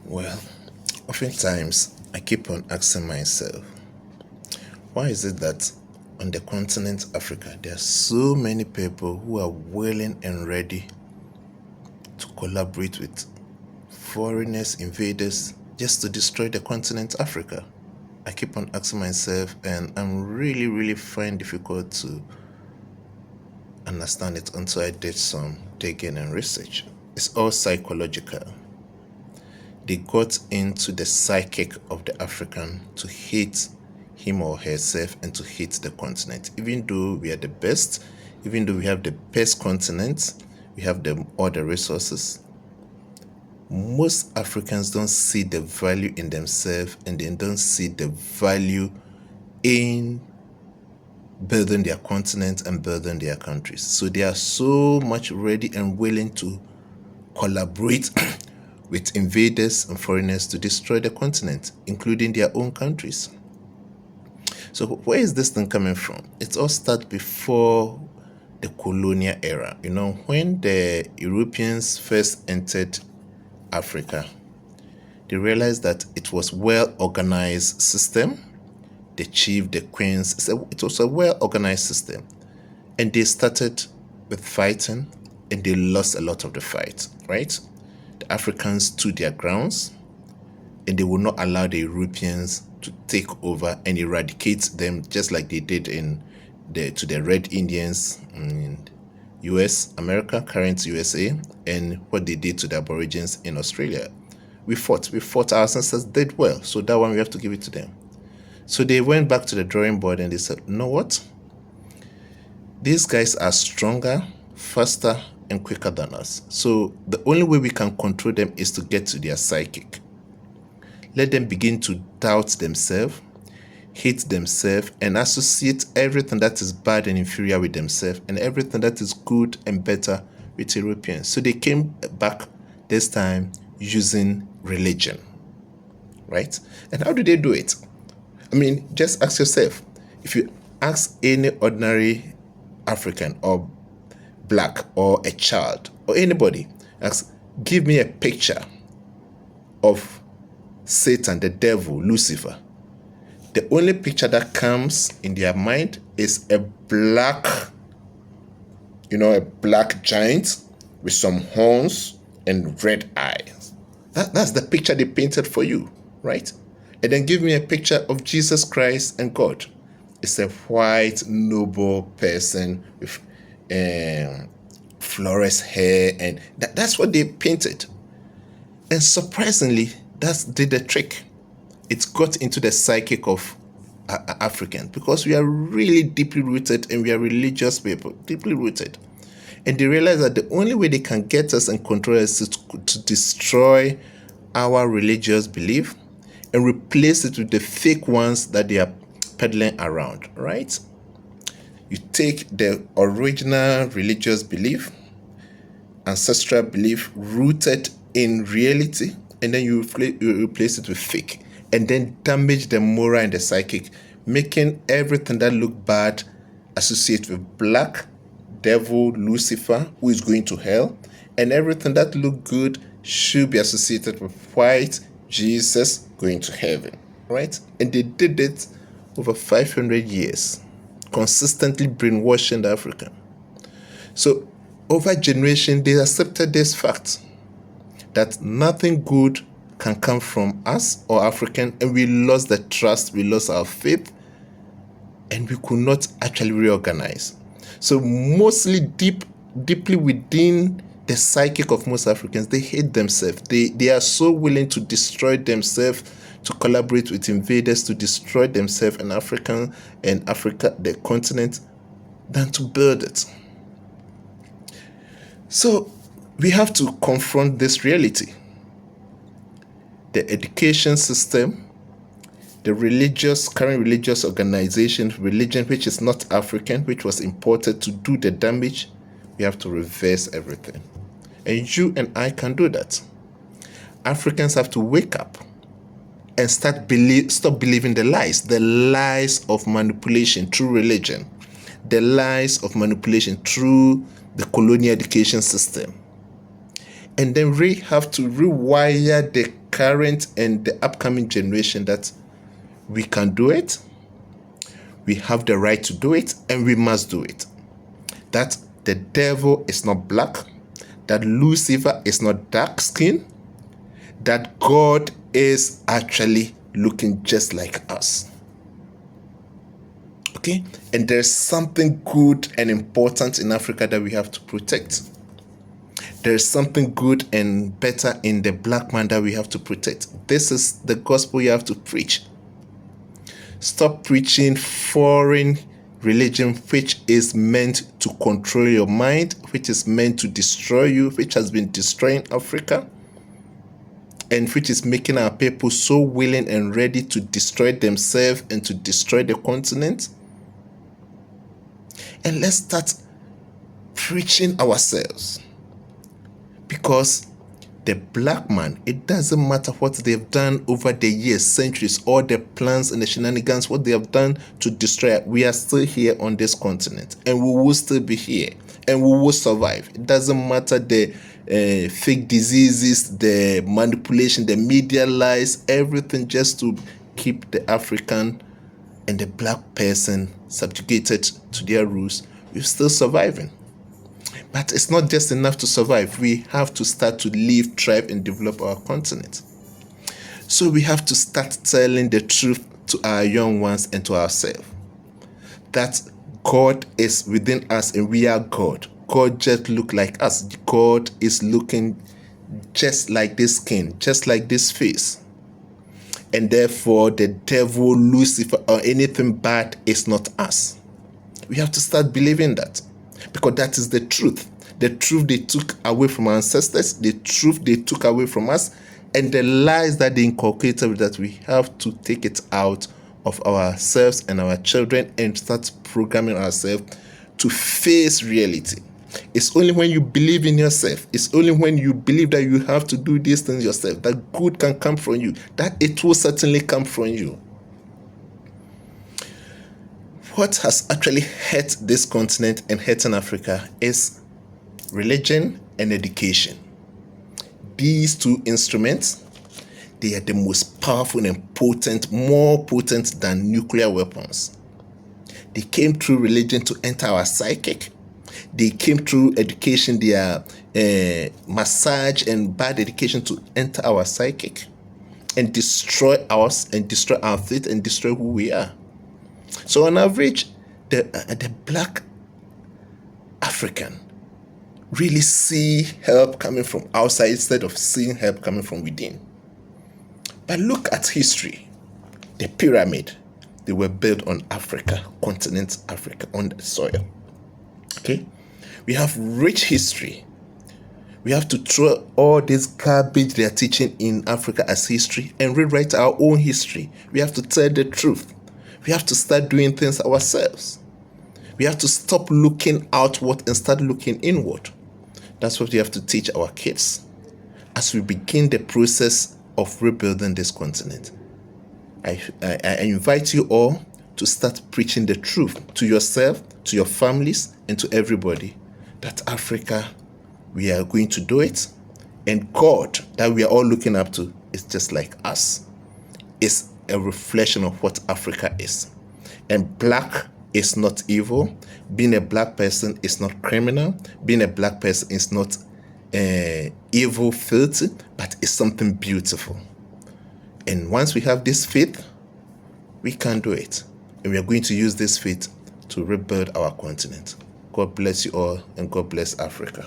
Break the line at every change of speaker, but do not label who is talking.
Well, oftentimes I keep on asking myself, why is it that on the continent Africa there are so many people who are willing and ready to collaborate with foreigners, invaders, just to destroy the continent Africa? I keep on asking myself, and I'm really find difficult to understand it until I did some digging and research. It's all psychological. They got into the psychic of the African to hate him or herself and to hate the continent. Even though we are the best, even though we have the best continent, we have all the resources, most Africans don't see the value in themselves, and they don't see the value in building their continent and building their countries. So they are so much ready and willing to collaborate with invaders and foreigners to destroy the continent, including their own countries. So where is this thing coming from? It all starts before the colonial era. When the Europeans first entered Africa, they realized that it was well-organized system. The chief, the queens, it was a well-organized system. And they started with fighting, and they lost a lot of the fight, right? The Africans stood their grounds, and they would not allow the Europeans to take over and eradicate them, just like they did to the Red Indians in America, current USA, and what they did to the Aborigines in Australia. We fought. Our ancestors did well, so that one we have to give it to them. So they went back to the drawing board and they said, you know what? These guys are stronger, faster, and quicker than us. So the only way we can control them is to get to their psychic. Let them begin to doubt themselves, hate themselves, and associate everything that is bad and inferior with themselves, and everything that is good and better with Europeans. So they came back this time using religion, right? And how do they do it? I mean, just ask yourself. If you ask any ordinary African or black or a child or anybody, give me a picture of Satan, the devil, Lucifer. The only picture that comes in their mind is a black giant with some horns and red eyes. That's the picture they painted for you, right? And then give me a picture of Jesus Christ and God. It's a white, noble person with fluorescent hair, and that's what they painted. And surprisingly, that did the trick. It got into the psychic of Africans, because we are really deeply rooted and we are religious people, deeply rooted. And they realize that the only way they can get us and control us is to destroy our religious belief and replace it with the fake ones that they are peddling around, right? You take the original religious belief, ancestral belief rooted in reality, and then you replace it with fake, and then damage the moral and the psychic, making everything that look bad associate with black, devil, Lucifer, who is going to hell, and everything that look good should be associated with white, Jesus, going to heaven, right? And they did it over 500 years, consistently brainwashing the African. So over generation, they accepted this fact that nothing good can come from us or African, and we lost the trust, we lost our faith, and we could not actually reorganize. So mostly deeply within the psychic of most Africans, they hate themselves. They are so willing to destroy themselves, to collaborate with invaders, to destroy themselves and Africa, the continent, than to build it. So we have to confront this reality. The education system, the current religious organization, religion which is not African, which was imported to do the damage, we have to reverse everything. And you and I can do that. Africans have to wake up and stop believing the lies of manipulation through religion, the lies of manipulation through the colonial education system. And then we have to rewire the current and the upcoming generation that we can do it, we have the right to do it, and we must do it. That the devil is not black, that Lucifer is not dark skinned, that God is actually looking just like us. Okay? And there's something good and important in Africa that we have to protect. There's something good and better in the black man that we have to protect. This is the gospel you have to preach. Stop preaching foreign religion which is meant to control your mind, which is meant to destroy you, which has been destroying Africa, and which is making our people so willing and ready to destroy themselves and to destroy the continent. And let's start preaching ourselves. Because the black man, it doesn't matter what they've done over the years, centuries, all the plans and the shenanigans, what they have done to destroy it, we are still here on this continent, and we will still be here, and we will survive. It doesn't matter the fake diseases, the manipulation, the media lies, everything just to keep the African and the black person subjugated to their rules. We're still surviving. But it's not just enough to survive. We have to start to live, thrive, and develop our continent. So we have to start telling the truth to our young ones and to ourselves. That God is within us and we are God. God just looks like us. God is looking just like this skin, just like this face. And therefore, the devil, Lucifer, or anything bad is not us. We have to start believing that. Because that is the truth. The truth they took away from our ancestors, the truth they took away from us, and the lies that they inculcated, that we have to take it out of ourselves and our children and start programming ourselves to face reality. It's only when you believe in yourself, it's only when you believe that you have to do these things yourself, that good can come from you, that it will certainly come from you. What has actually hurt this continent and hurting Africa is religion and education. These two instruments, they are the most powerful and potent, more potent than nuclear weapons. They came through religion to enter our psychic. They came through education, their massage and bad education to enter our psychic and destroy us and destroy our faith and destroy who we are. So on average, the black African really see help coming from outside instead of seeing help coming from within. But look at history. The pyramid, they were built on Africa, continent Africa, on the soil. Okay? We have rich history. We have to throw all this garbage they are teaching in Africa as history and rewrite our own history. We have to tell the truth. We have to start doing things ourselves. We have to stop looking outward and start looking inward. That's what we have to teach our kids as we begin the process of rebuilding this continent. I invite you all to start preaching the truth to yourself, to your families, and to everybody that Africa, we are going to do it. And God, that we are all looking up to, is just like us. It's a reflection of what Africa is. And black is not evil. Being a black person is not criminal. Being a black person is not evil, filthy, but it's something beautiful. And once we have this faith, we can do it. And we are going to use this faith to rebuild our continent. God bless you all, and God bless Africa.